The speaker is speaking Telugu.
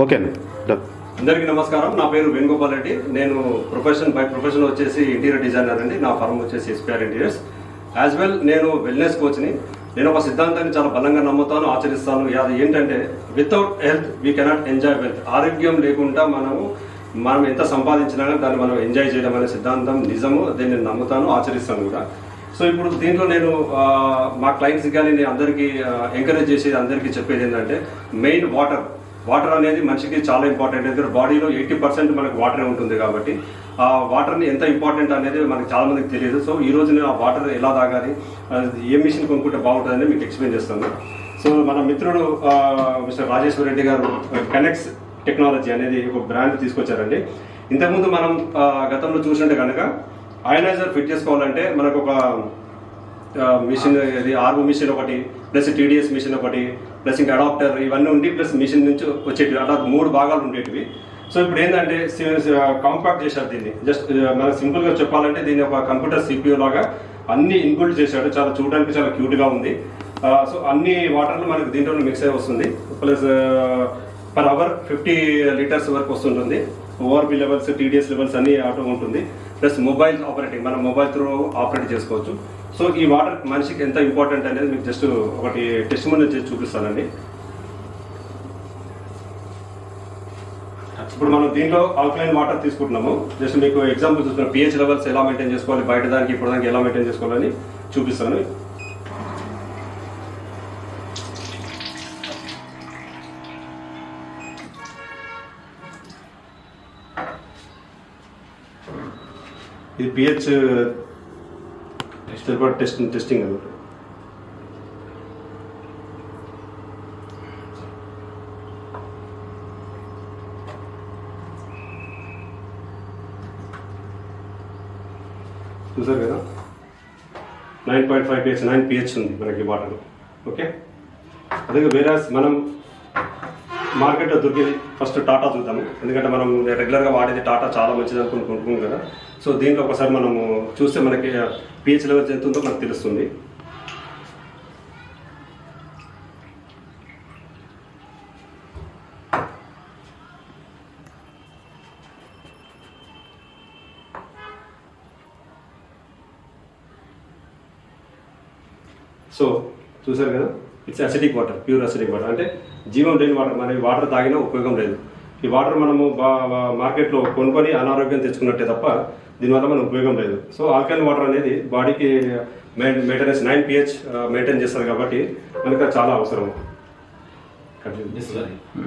ఓకే అందరికీ నమస్కారం. నా పేరు వేణుగోపాల్ రెడ్డి. నేను బై ప్రొఫెషన్ వచ్చేసి ఇంటీరియర్ డిజైనర్ అండి. నా ఫర్మ్ వచ్చేసి ఎస్పీఆర్ ఇంటీరియర్స్. యాజ్ వెల్ నేను వెల్నెస్ కోచ్ని. నేను ఒక సిద్ధాంతాన్ని చాలా బలంగా నమ్ముతాను, ఆచరిస్తాను. అది ఏంటంటే without health we cannot enjoy wealth. ఆరోగ్యం లేకుండా మనం ఎంత సంపాదించినా దాన్ని మనం ఎంజాయ్ చేయడం అనే సిద్ధాంతం నిజము. దీన్ని నేను నమ్ముతాను, ఆచరిస్తాను కూడా. సో ఇప్పుడు దీంట్లో నేను మా క్లయింట్స్కి కానీ నేను అందరికీ ఎంకరేజ్ చేసేది, అందరికీ చెప్పేది ఏంటంటే మెయిన్ వాటర్ అనేది మనిషికి చాలా ఇంపార్టెంట్. ఎందుకంటే బాడీలో 80% మనకు వాటరే ఉంటుంది కాబట్టి ఆ వాటర్ని ఎంత ఇంపార్టెంట్ అనేది మనకు చాలా మందికి తెలియదు. సో ఈ రోజు నేను ఆ వాటర్ ఎలా తాగాలి, ఏ మిషన్ కొనుక్కుంటే బాగుంటుందని మీకు ఎక్స్ప్లెయిన్ చేస్తాను. సో మన మిత్రుడు మిస్టర్ రాజేశ్వర్ రెడ్డి గారు కనెక్ట్స్ టెక్నాలజీ అనేది ఒక బ్రాండ్ తీసుకొచ్చారండి. ఇంతకుముందు మనం గతంలో చూసినట్టే కనుక అయనైజర్ ఫిట్ చేసుకోవాలంటే మనకు ఒక మిషన్, ఇది ఆర్ఓ మిషన్ ఒకటి, ప్లస్ టీడీఎస్ మిషన్ ఒకటి, ప్లస్ ఇంకా అడాప్టర్, ఇవన్నీ ఉండి ప్లస్ మిషన్ నుంచి వచ్చేటివి, అలా 3 భాగాలు ఉండేటివి. సో ఇప్పుడు ఏంటంటే కాంపాక్ట్ చేశారు దీన్ని. జస్ట్ మనకు సింపుల్గా చెప్పాలంటే దీన్ని ఒక కంప్యూటర్ సిపియూ లాగా అన్ని ఇన్బిల్డ్ చేశాడు. చాలా చూడడానికి చాలా క్యూట్గా ఉంది. సో అన్ని వాటర్లు మనకు దీంట్లో మిక్స్ అయి వస్తుంది. ప్లస్ పర్ అవర్ 50 లీటర్స్ వరకు వస్తుంటుంది. ఓఆర్బి లెవెల్స్, టీడీఎస్ లెవెల్స్ అన్ని ఆటో ఉంటుంది. ప్లస్ మొబైల్ ఆపరేటింగ్, మనం మొబైల్ త్రూ ఆపరేట్ చేసుకోవచ్చు. సో ఈ వాటర్ మనిషికి ఎంత ఇంపార్టెంట్ అనేది మీకు జస్ట్ ఒకటి టెస్టిమోనియల్ చేసి చూపిస్తానండి. ఇప్పుడు మనం దీంట్లో ఆల్కలైన్ వాటర్ తీసుకుంటున్నాము. జస్ట్ మీకు ఎగ్జాంపుల్ చూస్తున్నాం, పిహెచ్ లెవెల్స్ ఎలా మెయింటైన్ చేసుకోవాలి, బయట దానికి ఇప్పుడు దానికి ఎలా మెయింటైన్ చేసుకోవాలని చూపిస్తాను. ఇది పిహెచ్ టెస్టింగ్ అనమాట. చూసారు కదా, 9.5 pH, 9 pH ఉంది మనకి వాటర్. ఓకే, అదే వేరే మనం మార్కెట్లో దొరికేది ఫస్ట్ టాటా చూద్దాము. ఎందుకంటే మనం రెగ్యులర్గా వాడేది టాటా చాలా మంచిది అనుకుని కొనుక్కుంటాం కదా. సో దీంట్లో ఒకసారి మనము చూస్తే మనకి పిహెచ్ లెవెల్స్ ఎంత ఉందో మనకు తెలుస్తుంది. సో చూసారు కదా, it's acidic water, pure acidic water. అంటే జీవం లేని వాటర్. మన వాటర్ తాగినా ఉపయోగం లేదు. ఈ వాటర్ మనము మార్కెట్లో కొనుక్కొని అనారోగ్యం తెచ్చుకున్నట్టే తప్ప దీనివల్ల మనకు ఉపయోగం లేదు. సో ఆల్కలైన్ వాటర్ అనేది బాడీకి మెయింటెనెన్స్ 9 pH మెయింటైన్ చేస్తారు కాబట్టి మనకు చాలా అవసరం.